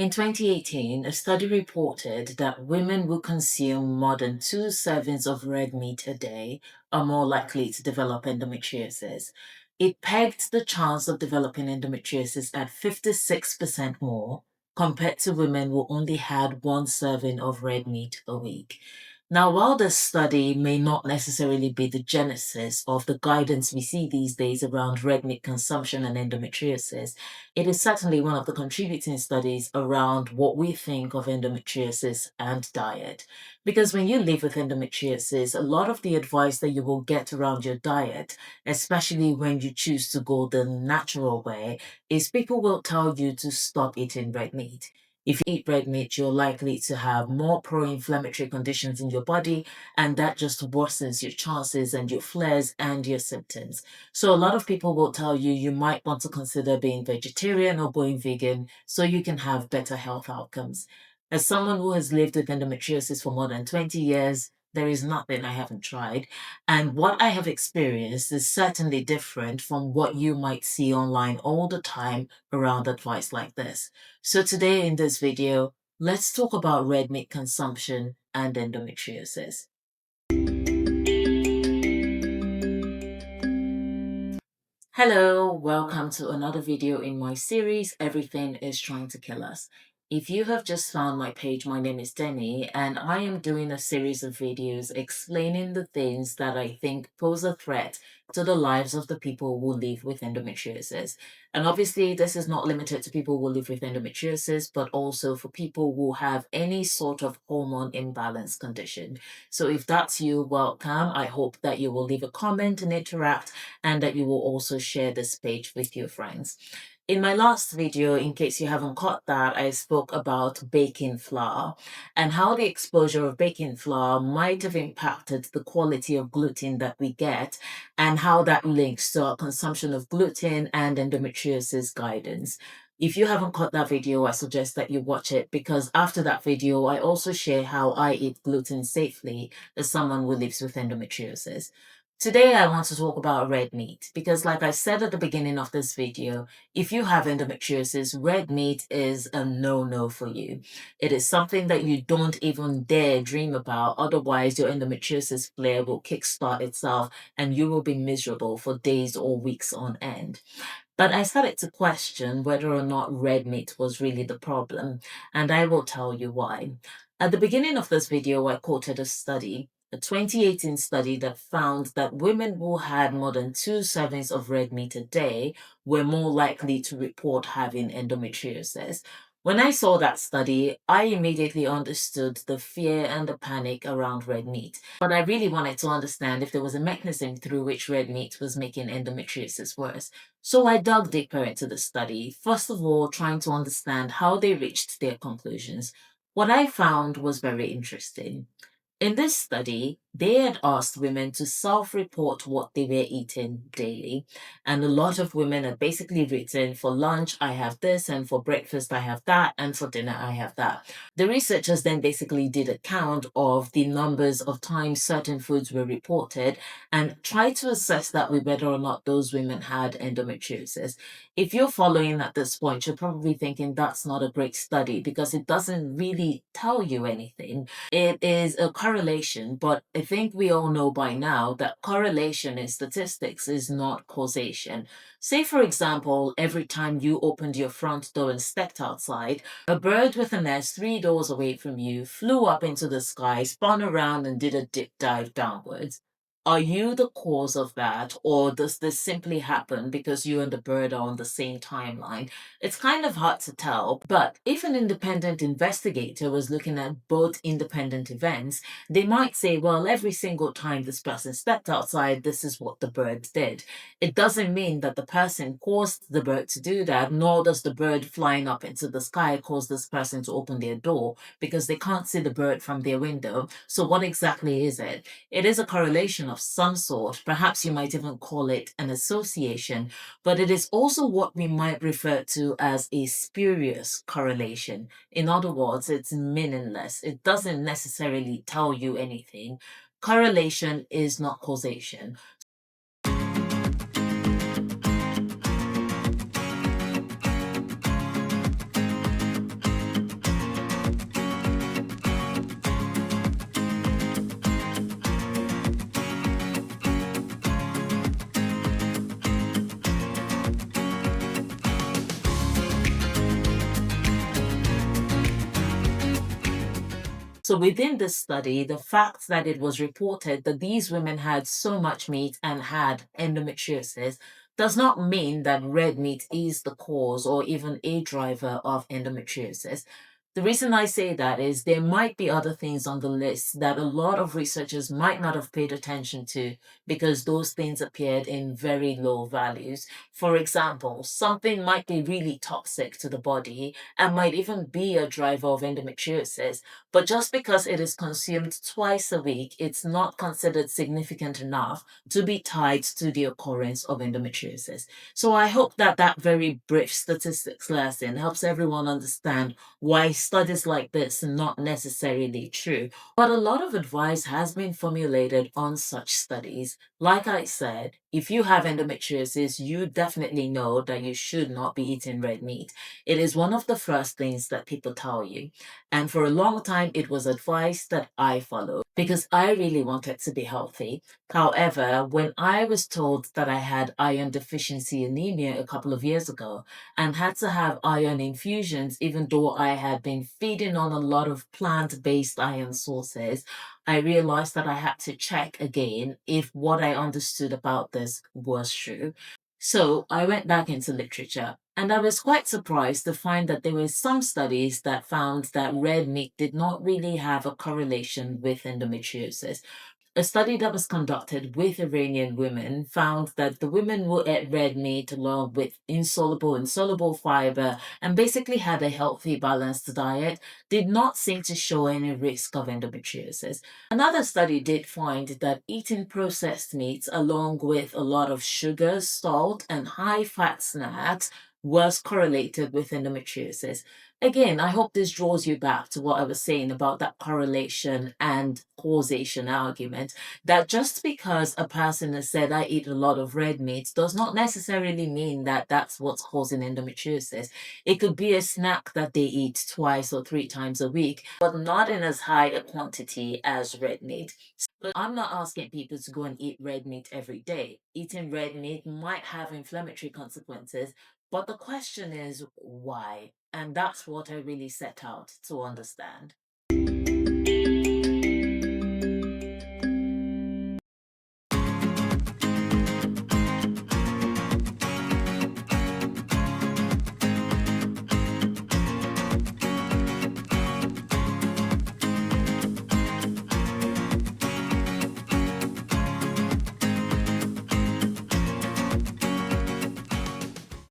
In 2018, a study reported that women who consume more than 2 servings of red meat a day are more likely to develop endometriosis. It pegged the chance of developing endometriosis at 56% more compared to women who only had 1 serving of red meat a week. Now, while this study may not necessarily be the genesis of the guidance we see these days around red meat consumption and endometriosis, it is certainly one of the contributing studies around what we think of endometriosis and diet. Because when you live with endometriosis, a lot of the advice that you will get around your diet, especially when you choose to go the natural way, is people will tell you to stop eating red meat. If you eat red meat, you're likely to have more pro inflammatory conditions in your body, and that just worsens your chances and your flares and your symptoms. So, a lot of people will tell you you might want to consider being vegetarian or going vegan so you can have better health outcomes. As someone who has lived with endometriosis for more than 20 years, there is nothing I haven't tried. And what I have experienced is certainly different from what you might see online all the time around advice like this. So today in this video, let's talk about red meat consumption and endometriosis. Hello, welcome to another video in my series, Everything is Trying to Kill Us. If you have just found my page, my name is Denny, and I am doing a series of videos explaining the things that I think pose a threat to the lives of the people who live with endometriosis. And obviously, this is not limited to people who live with endometriosis, but also for people who have any sort of hormone imbalance condition. So if that's you, welcome. I hope that you will leave a comment and interact, and that you will also share this page with your friends. In my last video, in case you haven't caught that, I spoke about baking flour and how the exposure of baking flour might have impacted the quality of gluten that we get and how that links to our consumption of gluten and endometriosis guidance. If you haven't caught that video, I suggest that you watch it because after that video, I also share how I eat gluten safely as someone who lives with endometriosis. Today, I want to talk about red meat because, like I said at the beginning of this video, if you have endometriosis, red meat is a no-no for you. It is something that you don't even dare dream about, otherwise, your endometriosis flare will kickstart itself and you will be miserable for days or weeks on end. But I started to question whether or not red meat was really the problem, and I will tell you why. At the beginning of this video, I quoted a study, a 2018 study that found that women who had more than 2 servings of red meat a day were more likely to report having endometriosis. When I saw that study, I immediately understood the fear and the panic around red meat. But I really wanted to understand if there was a mechanism through which red meat was making endometriosis worse. So I dug deeper into the study, first of all, trying to understand how they reached their conclusions. What I found was very interesting. In this study, they had asked women to self-report what they were eating daily. And a lot of women had basically written, for lunch, I have this, and for breakfast, I have that, and for dinner, I have that. The researchers then basically did a count of the numbers of times certain foods were reported and tried to assess that with whether or not those women had endometriosis. If you're following at this point, you're probably thinking that's not a great study because it doesn't really tell you anything. It is a correlation, but I think we all know by now that correlation in statistics is not causation. Say, for example, every time you opened your front door and stepped outside, a bird with a nest 3 doors away from you flew up into the sky, spun around, and did a dip dive downwards. Are you the cause of that, or does this simply happen because you and the bird are on the same timeline? It's kind of hard to tell, but if an independent investigator was looking at both independent events, they might say, well, every single time this person stepped outside, this is what the bird did. It doesn't mean that the person caused the bird to do that, nor does the bird flying up into the sky cause this person to open their door because they can't see the bird from their window. So, what exactly is it? It is a correlation of some sort. Perhaps you might even call it an association, but it is also what we might refer to as a spurious correlation. In other words, it's meaningless. It doesn't necessarily tell you anything. Correlation is not causation. So within this study, the fact that it was reported that these women had so much meat and had endometriosis does not mean that red meat is the cause or even a driver of endometriosis. The reason I say that is there might be other things on the list that a lot of researchers might not have paid attention to because those things appeared in very low values. For example, something might be really toxic to the body and might even be a driver of endometriosis, but just because it is consumed twice a week, it's not considered significant enough to be tied to the occurrence of endometriosis. So I hope that that very brief statistics lesson helps everyone understand why studies like this are not necessarily true. But a lot of advice has been formulated on such studies. Like I said, if you have endometriosis, you definitely know that you should not be eating red meat. It is one of the first things that people tell you. And for a long time, it was advice that I followed because I really wanted to be healthy. However, when I was told that I had iron deficiency anemia a couple of years ago and had to have iron infusions, even though I had been feeding on a lot of plant based iron sources, I realized that I had to check again if what I understood about this was true. So I went back into literature and I was quite surprised to find that there were some studies that found that red meat did not really have a correlation with endometriosis. A study that was conducted with Iranian women found that the women who ate red meat along with insoluble and soluble fiber and basically had a healthy, balanced diet did not seem to show any risk of endometriosis. Another study did find that eating processed meats along with a lot of sugar, salt, and high fat snacks was correlated with endometriosis. Again, I hope this draws you back to what I was saying about that correlation and causation argument. That just because a person has said, I eat a lot of red meat, does not necessarily mean that that's what's causing endometriosis. It could be a snack that they eat twice or three times a week, but not in as high a quantity as red meat. But I'm not asking people to go and eat red meat every day. Eating red meat might have inflammatory consequences, but the question is why? And that's what I really set out to understand.